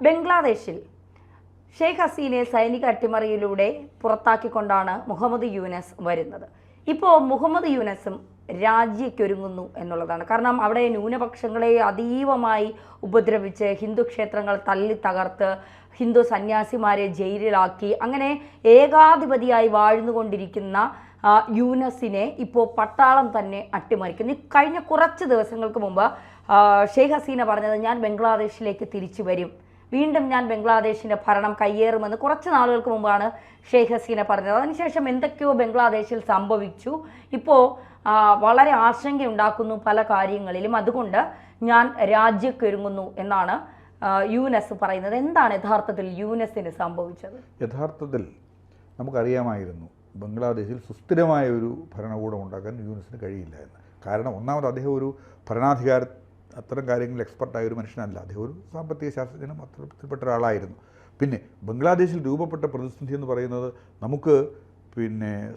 ബംഗ്ലാദേശിൽ ഷെയ്ഖ് ഹസീനയെ സൈനിക അട്ടിമറിയിലൂടെ പുറത്താക്കിക്കൊണ്ടാണ് മുഹമ്മദ് യൂനസ് വരുന്നത്. ഇപ്പോൾ മുഹമ്മദ് യൂനസും രാജിക്കൊരുങ്ങുന്നു എന്നുള്ളതാണ്. കാരണം അവിടെ ന്യൂനപക്ഷങ്ങളെ അതീവമായി ഉപദ്രവിച്ച് ഹിന്ദു ക്ഷേത്രങ്ങൾ തല്ലി തകർത്ത് ഹിന്ദു സന്യാസിമാരെ ജയിലിലാക്കി അങ്ങനെ ഏകാധിപതിയായി വാഴ്ന്നുകൊണ്ടിരിക്കുന്ന യൂനസിനെ ഇപ്പോൾ പട്ടാളം തന്നെ അട്ടിമറിക്കുന്നു. കഴിഞ്ഞ കുറച്ച് ദിവസങ്ങൾക്ക് മുമ്പ് ഷെയ്ഖ് ഹസീന പറഞ്ഞത്, ഞാൻ ബംഗ്ലാദേശിലേക്ക് തിരിച്ചു വരും, വീണ്ടും ഞാൻ ബംഗ്ലാദേശിൻ്റെ ഭരണം കയ്യേറുമെന്ന് കുറച്ച് നാളുകൾക്ക് മുമ്പാണ് ഷെയ്ഖ് ഹസീന പറഞ്ഞത്. അതിനുശേഷം എന്തൊക്കെയോ ബംഗ്ലാദേശിൽ സംഭവിച്ചു. ഇപ്പോൾ വളരെ ആശങ്കയുണ്ടാക്കുന്നു പല കാര്യങ്ങളിലും. അതുകൊണ്ട് ഞാൻ രാജ്യക്കൊരുങ്ങുന്നു എന്നാണ് യൂനസ് പറയുന്നത്. എന്താണ് യഥാർത്ഥത്തിൽ യൂനസിന് സംഭവിച്ചത്? യഥാർത്ഥത്തിൽ നമുക്കറിയാമായിരുന്നു ബംഗ്ലാദേശിൽ സുസ്ഥിരമായ ഒരു ഭരണകൂടം ഉണ്ടാക്കാൻ യൂനസിന് കഴിയില്ല എന്ന്. കാരണം ഒന്നാമത് അദ്ദേഹം ഒരു അത്തരം കാര്യങ്ങളിൽ എക്സ്പെർട്ടായ ഒരു മനുഷ്യനല്ല. അദ്ദേഹം ഒരു സാമ്പത്തിക ശാസ്ത്രജ്ഞനും അത്തരത്തിൽപ്പെട്ട ഒരാളായിരുന്നു. പിന്നെ ബംഗ്ലാദേശിൽ രൂപപ്പെട്ട പ്രതിസന്ധി എന്ന് പറയുന്നത് നമുക്ക്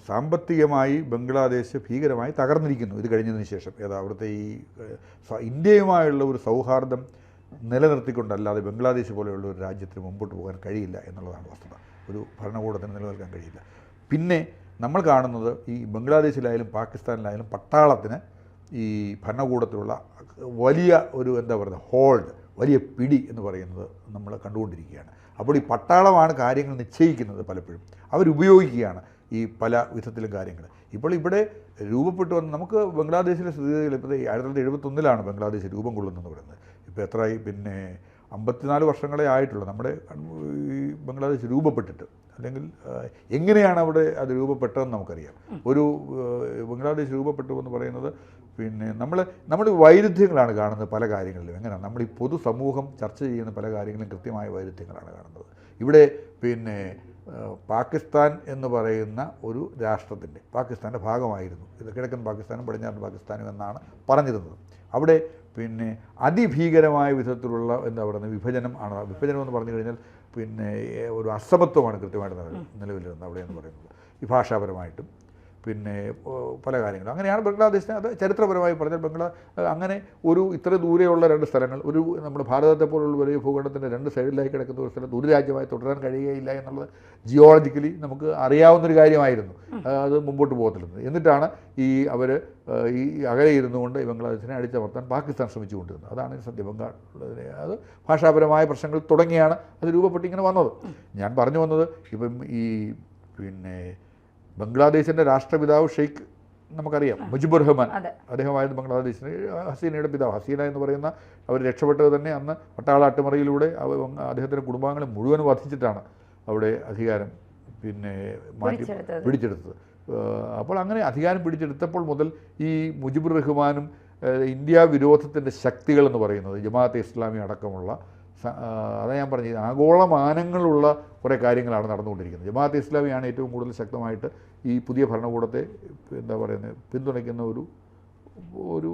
സാമ്പത്തികമായി ബംഗ്ലാദേശ് ഭീകരമായി തകർന്നിരിക്കുന്നു ഇത് കഴിഞ്ഞതിന് ശേഷം. അവിടുത്തെ ഈ ഇന്ത്യയുമായുള്ള ഒരു സൗഹാർദ്ദം നിലനിർത്തിക്കൊണ്ടല്ലാതെ ബംഗ്ലാദേശ് പോലെയുള്ള ഒരു രാജ്യത്തിന് മുമ്പോട്ട് പോകാൻ കഴിയില്ല എന്നുള്ളതാണ് വസ്തുത. ഒരു ഭരണകൂടത്തിന് നിലനിൽക്കാൻ കഴിയില്ല. പിന്നെ നമ്മൾ കാണുന്നത് ഈ ബംഗ്ലാദേശിലായാലും പാകിസ്ഥാനിലായാലും പട്ടാളത്തിന് ഈ ഭരണകൂടത്തിലുള്ള വലിയ ഒരു ഹോൾഡ്, വലിയ പിടി എന്ന് പറയുന്നത് നമ്മൾ കണ്ടുകൊണ്ടിരിക്കുകയാണ്. അപ്പോൾ ഈ പട്ടാളമാണ് കാര്യങ്ങൾ നിശ്ചയിക്കുന്നത്. പലപ്പോഴും അവരുപയോഗിക്കുകയാണ് ഈ പല വിധത്തിലും കാര്യങ്ങൾ. ഇപ്പോൾ ഇവിടെ രൂപപ്പെട്ടു വന്ന് നമുക്ക് ബംഗ്ലാദേശിലെ സ്ഥിതിഗതികൾ ഇപ്പോൾ 1971 ബംഗ്ലാദേശ് രൂപം കൊള്ളുന്നതെന്ന് പറയുന്നത്. ഇപ്പോൾ എത്രയായി 54 വർഷങ്ങളെ ആയിട്ടുള്ളൂ നമ്മുടെ ഈ ബംഗ്ലാദേശ് രൂപപ്പെട്ടിട്ട്. അല്ലെങ്കിൽ എങ്ങനെയാണ് അവിടെ അത് രൂപപ്പെട്ടതെന്ന് നമുക്കറിയാം. ഒരു ബംഗ്ലാദേശ് രൂപപ്പെട്ടു എന്ന് പറയുന്നത് നമ്മൾ വൈരുദ്ധ്യങ്ങളാണ് കാണുന്നത് പല കാര്യങ്ങളിലും. എങ്ങനെയാണ് നമ്മൾ ഈ പൊതുസമൂഹം ചർച്ച ചെയ്യുന്ന പല കാര്യങ്ങളും കൃത്യമായ വൈരുദ്ധ്യങ്ങളാണ് കാണുന്നത്. ഇവിടെ പാകിസ്ഥാൻ എന്ന് പറയുന്ന ഒരു രാഷ്ട്രത്തിൻ്റെ പാകിസ്ഥാൻ്റെ ഭാഗമായിരുന്നു ഇത്. കിഴക്കൻ പാകിസ്ഥാനും പടിഞ്ഞാറൻ പാകിസ്ഥാനും എന്നാണ് പറഞ്ഞിരുന്നത്. അവിടെ അതിഭീകരമായ വിധത്തിലുള്ള വിഭജനം ആണ്. വിഭജനം എന്ന് പറഞ്ഞു കഴിഞ്ഞാൽ ഒരു അസമത്വമാണ് കൃത്യമായിട്ട് നിലവിലിരുന്നത് അവിടെ എന്ന് പറയുന്നത്. ഈ ഭാഷാപരമായിട്ടും പല കാര്യങ്ങളും അങ്ങനെയാണ് ബംഗ്ലാദേശിനെ. അത് ചരിത്രപരമായി പറഞ്ഞാൽ അങ്ങനെ ഒരു ഇത്ര ദൂരെയുള്ള രണ്ട് സ്ഥലങ്ങൾ, ഒരു നമ്മുടെ ഭാരതത്തെ പോലുള്ള വലിയ ഭൂഖണ്ഡത്തിൻ്റെ രണ്ട് സൈഡിലായി കിടക്കുന്ന ഒരു സ്ഥലത്ത് ഒരു രാജ്യമായി തുടരാൻ കഴിയുകയില്ല എന്നുള്ളത് ജിയോളജിക്കലി നമുക്ക് അറിയാവുന്നൊരു കാര്യമായിരുന്നു. അത് മുമ്പോട്ട് പോകത്തില്ലെന്ന്. എന്നിട്ടാണ് അവർ ഈ അകലെ ഇരുന്നു കൊണ്ട് ഈ ബംഗ്ലാദേശിനെ അടിച്ചമർത്താൻ പാകിസ്ഥാൻ ശ്രമിച്ചുകൊണ്ടിരുന്നത്. അതാണ് സത്യം. അത് ഭാഷാപരമായ പ്രശ്നങ്ങൾ തുടങ്ങിയാണ് അത് രൂപപ്പെട്ട് ഇങ്ങനെ വന്നത്. ഞാൻ പറഞ്ഞു വന്നത് ഇപ്പം ഈ ബംഗ്ലാദേശിൻ്റെ രാഷ്ട്രപിതാവ് ഷെയ്ഖ് നമുക്കറിയാം, മുജിബുർ റഹ്മാൻ. അദ്ദേഹമായിരുന്നു ബംഗ്ലാദേശിന് ഹസീനയുടെ പിതാവ്. ഹസീന എന്ന് പറയുന്ന അവർ രക്ഷപ്പെട്ടത് തന്നെ അന്ന് പട്ടാള അട്ടിമറിയിലൂടെ അദ്ദേഹത്തിൻ്റെ കുടുംബാംഗങ്ങളെ മുഴുവൻ വധിച്ചിട്ടാണ് അവിടെ അധികാരം പിടിച്ചെടുത്തത്. അപ്പോൾ അങ്ങനെ അധികാരം പിടിച്ചെടുത്തപ്പോൾ മുതൽ ഈ മുജിബുർ റഹ്മാനും ഇന്ത്യ വിരോധത്തിൻ്റെ ശക്തികൾ എന്ന് പറയുന്നത് ജമാഅത്തെ ഇസ്ലാമി അടക്കമുള്ള, അതാ ഞാൻ പറഞ്ഞത്, ആഗോളമാനങ്ങളുള്ള കുറേ കാര്യങ്ങളാണ് നടന്നുകൊണ്ടിരിക്കുന്നത്. ജമാഅത്തെ ഇസ്ലാമിയാണ് ഏറ്റവും കൂടുതൽ ശക്തമായിട്ട് ഈ പുതിയ ഭരണകൂടത്തെ പിന്തുണയ്ക്കുന്ന ഒരു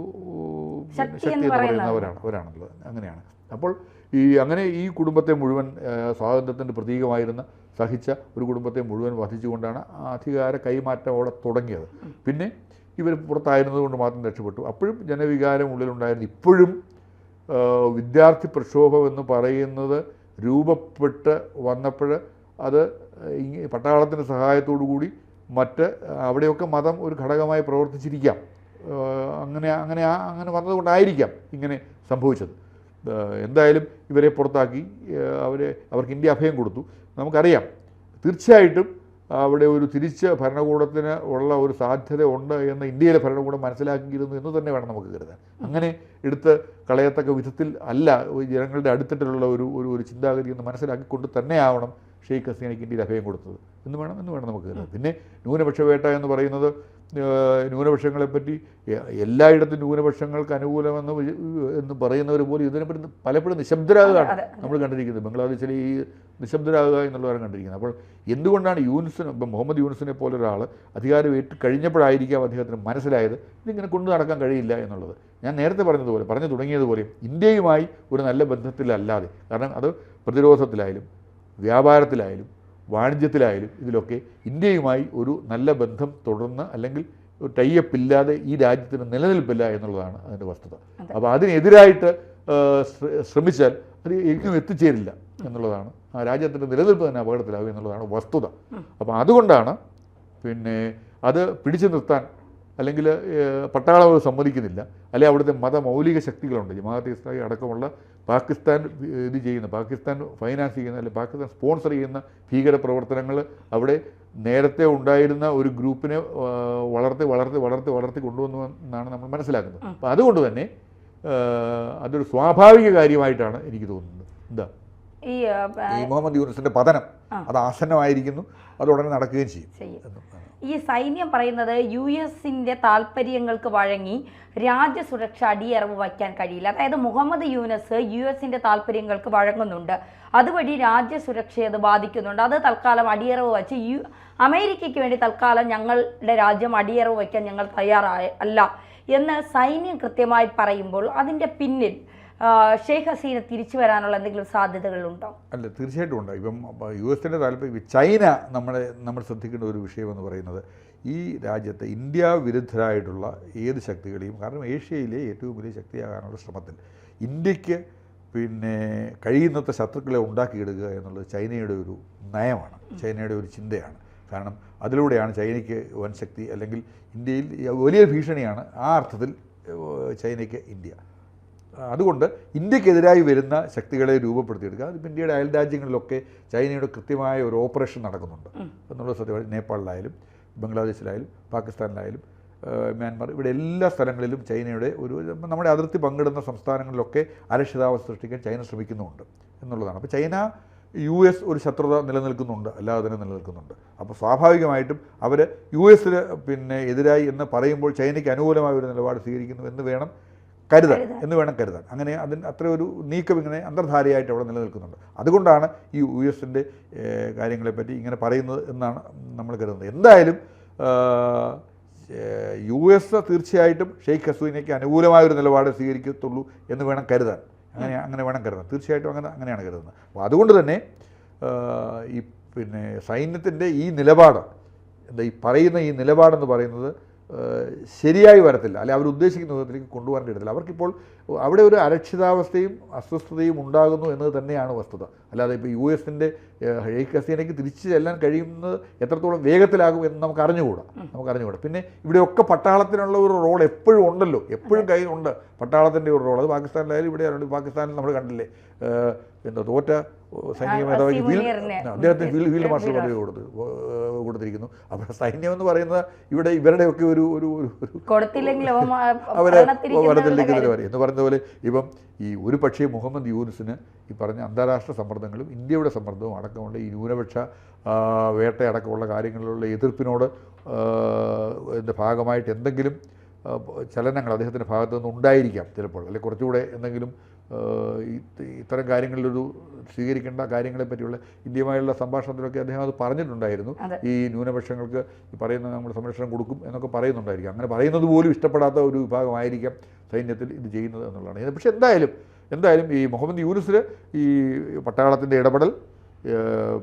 ശക്തി എന്ന് പറയുന്നവരാണുള്ളത്. അങ്ങനെയാണ്. അപ്പോൾ അങ്ങനെ ഈ കുടുംബത്തെ മുഴുവൻ, സ്വാതന്ത്ര്യത്തിൻ്റെ പ്രതീകമായിരുന്ന സഹിച്ച ഒരു കുടുംബത്തെ മുഴുവൻ വധിച്ചുകൊണ്ടാണ് അധികാര കൈമാറ്റം അവിടെ തുടങ്ങിയത്. പിന്നെ ഇവർ പുറത്തായിരുന്നത് കൊണ്ട് മാത്രം രക്ഷപ്പെട്ടു. അപ്പോഴും ജനവികാരം ഉള്ളിലുണ്ടായിരുന്നു. ഇപ്പോഴും വിദ്യാർത്ഥി പ്രക്ഷോഭം എന്ന് പറയുന്നത് രൂപപ്പെട്ട് വന്നപ്പോൾ അത് പട്ടാളത്തിൻ്റെ സഹായത്തോടു കൂടി മറ്റ് അവിടെയൊക്കെ മതം ഒരു ഘടകമായി പ്രവർത്തിച്ചിരിക്കാം. അങ്ങനെ വന്നതുകൊണ്ടായിരിക്കാം ഇങ്ങനെ സംഭവിച്ചത്. എന്തായാലും ഇവരെ പുറത്താക്കി, അവർക്ക് ഇന്ത്യ അഭയം കൊടുത്തു. നമുക്കറിയാം തീർച്ചയായിട്ടും അവിടെ ഒരു തിരിച്ച് ഭരണകൂടത്തിന് ഉള്ള ഒരു സാധ്യത ഉണ്ട് എന്ന് ഇന്ത്യയിലെ ഭരണകൂടം മനസ്സിലാക്കിയിരുന്നു എന്ന് തന്നെ വേണം നമുക്ക് കരുതാൻ. അങ്ങനെ എടുത്ത് കളയത്തക്ക വിധത്തിൽ അല്ല ജനങ്ങളുടെ അടുത്തിട്ടുള്ള ഒരു ചിന്താഗതി എന്ന് മനസ്സിലാക്കിക്കൊണ്ട് തന്നെയാവണം ഷെയ്ഖ് ഹസീനയ്ക്ക് ഇന്ത്യയിൽ അഭയം കൊടുത്തത് എന്ന് വേണം നമുക്ക് കരുതാൻ. പിന്നെ ന്യൂനപക്ഷ വേട്ട എന്ന് പറയുന്നത്, ന്യൂനപക്ഷങ്ങളെപ്പറ്റി എല്ലായിടത്തും ന്യൂനപക്ഷങ്ങൾക്ക് അനുകൂലമെന്ന് പറയുന്നവർ പോലും ഇതിനെപ്പറ്റി പലപ്പോഴും നിശബ്ദരാകുകയാണ് നമ്മൾ കണ്ടിരിക്കുന്നത്. ബംഗ്ലാദേശിലെ ഈ നിശബ്ദരാകുക എന്നുള്ളവരാണ് കണ്ടിരിക്കുന്നത്. അപ്പോൾ എന്തുകൊണ്ടാണ് മുഹമ്മദ് യൂനസിനെ പോലെ ഒരാൾ അധികാരം കഴിഞ്ഞപ്പോഴായിരിക്കാം അദ്ദേഹത്തിന് മനസ്സിലായത് ഇതിങ്ങനെ കൊണ്ടു നടക്കാൻ കഴിയില്ല എന്നുള്ളത്. ഞാൻ നേരത്തെ പറഞ്ഞു തുടങ്ങിയതുപോലെ ഇന്ത്യയുമായി ഒരു നല്ല ബന്ധത്തിലല്ലാതെ, കാരണം അത് പ്രതിരോധത്തിലായാലും വ്യാപാരത്തിലായാലും വാണിജ്യത്തിലായാലും ഇതിലൊക്കെ ഇന്ത്യയുമായി ഒരു നല്ല ബന്ധം തുടർന്ന് അല്ലെങ്കിൽ ടൈപ്പ് ഇല്ലാതെ ഈ രാജ്യത്തിന് നിലനിൽപ്പില്ല എന്നുള്ളതാണ് അതിൻ്റെ വസ്തുത. അപ്പോൾ അതിനെതിരായിട്ട് ശ്രമിച്ചാൽ അത് എങ്ങും എത്തിച്ചേരില്ല എന്നുള്ളതാണ്, ആ രാജ്യത്തിൻ്റെ നിലനിൽപ്പ് തന്നെ അപകടത്തിലാകും എന്നുള്ളതാണ് വസ്തുത. അപ്പോൾ അതുകൊണ്ടാണ് പിന്നെ അത് പിടിച്ചു നിർത്താൻ അല്ലെങ്കിൽ പട്ടാളം അത് സമ്മതിക്കുന്നില്ല. അല്ലെങ്കിൽ അവിടുത്തെ മതമൗലിക ശക്തികളുണ്ട്, ജമാഅത്തെ ഇസ്ലാമി അടക്കമുള്ള പാകിസ്ഥാൻ ഇത് ചെയ്യുന്ന, പാകിസ്ഥാൻ ഫൈനാൻസ് ചെയ്യുന്ന അല്ലെങ്കിൽ പാകിസ്ഥാൻ സ്പോൺസർ ചെയ്യുന്ന ഭീകര പ്രവർത്തനങ്ങൾ അവിടെ നേരത്തെ ഉണ്ടായിരുന്ന ഒരു ഗ്രൂപ്പിനെ വളർത്തി കൊണ്ടുവന്നു എന്നാണ് നമ്മൾ മനസ്സിലാക്കുന്നത്. അപ്പോൾ അതുകൊണ്ട് തന്നെ അതൊരു സ്വാഭാവിക കാര്യമായിട്ടാണ് എനിക്ക് തോന്നുന്നത്. എന്താ ഈ മുഹമ്മദ് യൂനുസിൻ്റെ പതനം അത് ആസന്നമായിരിക്കുന്നു, അത് ഉടനെ നടക്കുകയും ചെയ്യും. ഈ സൈന്യം പറയുന്നത് US-ന്റെ താല്പര്യങ്ങൾക്ക് വഴങ്ങി രാജ്യസുരക്ഷ അടിയറവ് വയ്ക്കാൻ കഴിയില്ല. അതായത് മുഹമ്മദ് യൂനസ് US-ന്റെ താല്പര്യങ്ങൾക്ക് വഴങ്ങുന്നുണ്ട്, അതുവഴി രാജ്യസുരക്ഷയെ അത് ബാധിക്കുന്നുണ്ട്. അത് തൽക്കാലം അടിയറവ് വച്ച് അമേരിക്കയ്ക്ക് വേണ്ടി തൽക്കാലം ഞങ്ങളുടെ രാജ്യം അടിയറവ് വയ്ക്കാൻ ഞങ്ങൾ തയ്യാറല്ല എന്ന് സൈന്യം കൃത്യമായി പറയുമ്പോൾ അതിൻ്റെ പിന്നിൽ ഷെയ്ഖ് ഹസീന തിരിച്ചു വരാനുള്ള എന്തെങ്കിലും സാധ്യതകളുണ്ടോ? അല്ല, തീർച്ചയായിട്ടും ഉണ്ട്. ഇപ്പം US-ന്റെ താല്പര്യം, ചൈന നമ്മൾ ശ്രദ്ധിക്കേണ്ട ഒരു വിഷയമെന്ന് പറയുന്നത് ഈ രാജ്യത്തെ ഇന്ത്യ വിരുദ്ധരായിട്ടുള്ള ഏത് ശക്തികളെയും, കാരണം ഏഷ്യയിലെ ഏറ്റവും വലിയ ശക്തിയാകാനുള്ള ശ്രമത്തിൽ ഇന്ത്യക്ക് പിന്നെ കഴിയുന്നത്ര ശത്രുക്കളെ ഉണ്ടാക്കിയെടുക്കുക എന്നുള്ളത് ചൈനയുടെ ഒരു നയമാണ്, ചൈനയുടെ ഒരു ചിന്തയാണ്. കാരണം അതിലൂടെയാണ് ചൈനയ്ക്ക് വൻ ശക്തി, അല്ലെങ്കിൽ ഇന്ത്യയിൽ വലിയ ഭീഷണിയാണ് ആ അർത്ഥത്തിൽ ചൈനയ്ക്ക് ഇന്ത്യ. അതുകൊണ്ട് ഇന്ത്യക്കെതിരായി വരുന്ന ശക്തികളെ രൂപപ്പെടുത്തിയെടുക്കുക. അതിപ്പോൾ ഇന്ത്യയുടെ അയൽ രാജ്യങ്ങളിലൊക്കെ ചൈനയുടെ കൃത്യമായ ഒരു ഓപ്പറേഷൻ നടക്കുന്നുണ്ട് എന്നുള്ള സത്യമാണ്. നേപ്പാളിലായാലും ബംഗ്ലാദേശിലായാലും പാകിസ്ഥാനിലായാലും മ്യാൻമാർ, ഇവിടെ എല്ലാ സ്ഥലങ്ങളിലും ചൈനയുടെ ഒരു, നമ്മുടെ അതിർത്തി പങ്കിടുന്ന സംസ്ഥാനങ്ങളിലൊക്കെ അരക്ഷിതാവസ്ഥ സൃഷ്ടിക്കാൻ ചൈന ശ്രമിക്കുന്നുമുണ്ട് എന്നുള്ളതാണ്. അപ്പോൾ ചൈന US ഒരു ശത്രുത നിലനിൽക്കുന്നുണ്ട്, അല്ലാതെ തന്നെ നിലനിൽക്കുന്നുണ്ട്. അപ്പോൾ സ്വാഭാവികമായിട്ടും അവർ US-ന് പിന്നെ എതിരായി എന്ന് പറയുമ്പോൾ ചൈനയ്ക്ക് അനുകൂലമായ ഒരു നിലപാട് സ്വീകരിക്കുന്നു എന്ന് വേണം കരുതാൻ. അങ്ങനെ അതിന് അത്ര ഒരു നീക്കം ഇങ്ങനെ അന്തർധാരയായിട്ട് അവിടെ നിലനിൽക്കുന്നുണ്ട്. അതുകൊണ്ടാണ് ഈ US-ന്റെ കാര്യങ്ങളെപ്പറ്റി ഇങ്ങനെ പറയുന്നത് എന്നാണ് നമ്മൾ കരുതുന്നത്. എന്തായാലും US തീർച്ചയായിട്ടും ഷെയ്ഖ് ഹസീനയ്ക്ക് അനുകൂലമായൊരു നിലപാട് സ്വീകരിക്കത്തുള്ളൂ എന്ന് വേണം കരുതാൻ. അങ്ങനെ വേണം കരുതാൻ, തീർച്ചയായിട്ടും അങ്ങനെയാണ് കരുതുന്നത്. അപ്പോൾ അതുകൊണ്ട് തന്നെ ഈ പിന്നെ സൈന്യത്തിൻ്റെ ഈ നിലപാട്, ഈ പറയുന്ന ഈ നിലപാടെന്ന് പറയുന്നത് ശരിയായി വരത്തില്ല, അല്ലെ അവർ ഉദ്ദേശിക്കുന്ന വിധത്തിലേക്ക് കൊണ്ടുപോകാൻ കഴിയത്തില്ല. അവർക്കിപ്പോൾ അവിടെ ഒരു അരക്ഷിതാവസ്ഥയും അസ്വസ്ഥതയും ഉണ്ടാകുന്നു എന്നത് തന്നെയാണ് വസ്തുത. അല്ലാതെ ഇപ്പോൾ US-ന്റെ ഷെയ്ഖ് ഹസീനയ്ക്ക് തിരിച്ചു ചെല്ലാൻ കഴിയുന്നത് എത്രത്തോളം വേഗത്തിലാകും എന്ന് നമുക്ക് അറിഞ്ഞുകൂടാ. പിന്നെ ഇവിടെയൊക്കെ പട്ടാളത്തിനുള്ള ഒരു റോൾ എപ്പോഴും ഉണ്ടല്ലോ, എപ്പോഴും കയ്യിലുണ്ട് പട്ടാളത്തിൻ്റെ ഒരു റോൾ. അത് പാകിസ്ഥാനിലായാലും ഇവിടെ പാകിസ്ഥാനിൽ നമ്മൾ കണ്ടില്ലേ, തോറ്റ സൈനിക മേധാവി അദ്ദേഹത്തിന് ഫീൽഡ് മാർഷൽ പദവി കൊടുത്തിരിക്കുന്നു. അപ്പോൾ സൈന്യം എന്ന് പറയുന്നത് ഇവിടെ ഇവരുടെയൊക്കെ ഒരു അവരെ വരത്തിലേക്ക് വരെ എന്ന് പറയുന്ന പോലെ ഇപ്പം ഈ ഒരു പക്ഷേ മുഹമ്മദ് യൂനുസിന് ഈ പറഞ്ഞ അന്താരാഷ്ട്ര സമ്മർദ്ദങ്ങളും ഇന്ത്യയുടെ സമ്മർദ്ദവും അടക്കമുള്ള ഈ ന്യൂനപക്ഷ വേട്ടയടക്കമുള്ള കാര്യങ്ങളിലുള്ള എതിർപ്പിനോട് ഭാഗമായിട്ട് എന്തെങ്കിലും ചലനങ്ങൾ അദ്ദേഹത്തിൻ്റെ ഭാഗത്തു നിന്ന് ഉണ്ടായിരിക്കാം ചിലപ്പോൾ, അല്ലെങ്കിൽ കുറച്ചുകൂടെ എന്തെങ്കിലും ഇത്തരം കാര്യങ്ങളിലൊരു സ്വീകരിക്കേണ്ട കാര്യങ്ങളെ പറ്റിയുള്ള ഇന്ത്യയുമായുള്ള സംഭാഷണത്തിലൊക്കെ അദ്ദേഹം അത് പറഞ്ഞിട്ടുണ്ടായിരുന്നു. ഈ ന്യൂനപക്ഷങ്ങൾക്ക് ഈ പറയുന്ന നമ്മൾ സംരക്ഷണം കൊടുക്കും എന്നൊക്കെ പറയുന്നുണ്ടായിരിക്കും. അങ്ങനെ പറയുന്നത് പോലും ഇഷ്ടപ്പെടാത്ത ഒരു വിഭാഗമായിരിക്കാം സൈന്യത്തിൽ ഇത് ചെയ്യുന്നത് എന്നുള്ളതാണ്. പക്ഷേ എന്തായാലും ഈ മുഹമ്മദ് യൂനുസിന് ഈ പട്ടാളത്തിൻ്റെ ഇടപെടൽ,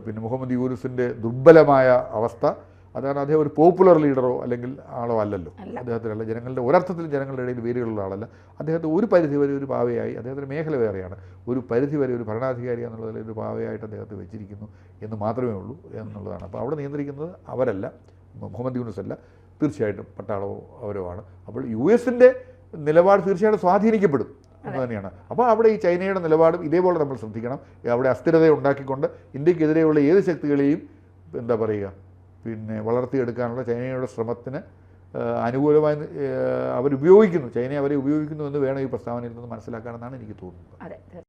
പിന്നെ മുഹമ്മദ് യൂനുസിൻ്റെ ദുർബലമായ അവസ്ഥ, അതാണ് അദ്ദേഹം ഒരു പോപ്പുലർ ലീഡറോ അല്ലെങ്കിൽ ആളോ അല്ലല്ലോ. അദ്ദേഹത്തിനല്ല, ജനങ്ങളുടെ ഒരർത്ഥത്തിലും ജനങ്ങളുടെ ഇടയിൽ വേരുകളുള്ള ആളല്ല. അദ്ദേഹത്തെ ഒരു പരിധിവരെ ഒരു പാവയായി, അദ്ദേഹത്തിൻ്റെ മേഖല വേറെയാണ്, ഒരു പരിധിവരെ ഒരു ഭരണാധികാരി എന്നുള്ളതിൽ ഒരു പാവയായിട്ട് അദ്ദേഹത്തെ വെച്ചിരിക്കുന്നു എന്ന് മാത്രമേ ഉള്ളൂ എന്നുള്ളതാണ്. അപ്പോൾ അവിടെ നിയന്ത്രിക്കുന്നത് അവരല്ല, മുഹമ്മദ് യൂനുസ് അല്ല, തീർച്ചയായിട്ടും പട്ടാളമോ അവരോ ആണ്. അപ്പോൾ US-ന്റെ നിലപാട് തീർച്ചയായിട്ടും സ്വാധീനിക്കപ്പെടും എന്ന് തന്നെയാണ്. അപ്പോൾ അവിടെ ഈ ചൈനയുടെ നിലപാടും ഇതേപോലെ നമ്മൾ ശ്രദ്ധിക്കണം. അവിടെ അസ്ഥിരത ഉണ്ടാക്കിക്കൊണ്ട് ഇന്ത്യക്കെതിരെയുള്ള ഏത് ശക്തികളെയും എന്താ പറയുക പിന്നെ വളർത്തിയെടുക്കാനുള്ള ചൈനയുടെ ശ്രമത്തിന് അനുകൂലമായി ചൈന അവരെ ഉപയോഗിക്കുന്നു എന്ന് വേണം ഈ പ്രസ്താവനയിൽ നിന്ന് മനസ്സിലാക്കാനെന്നാണ് എനിക്ക് തോന്നുന്നത്.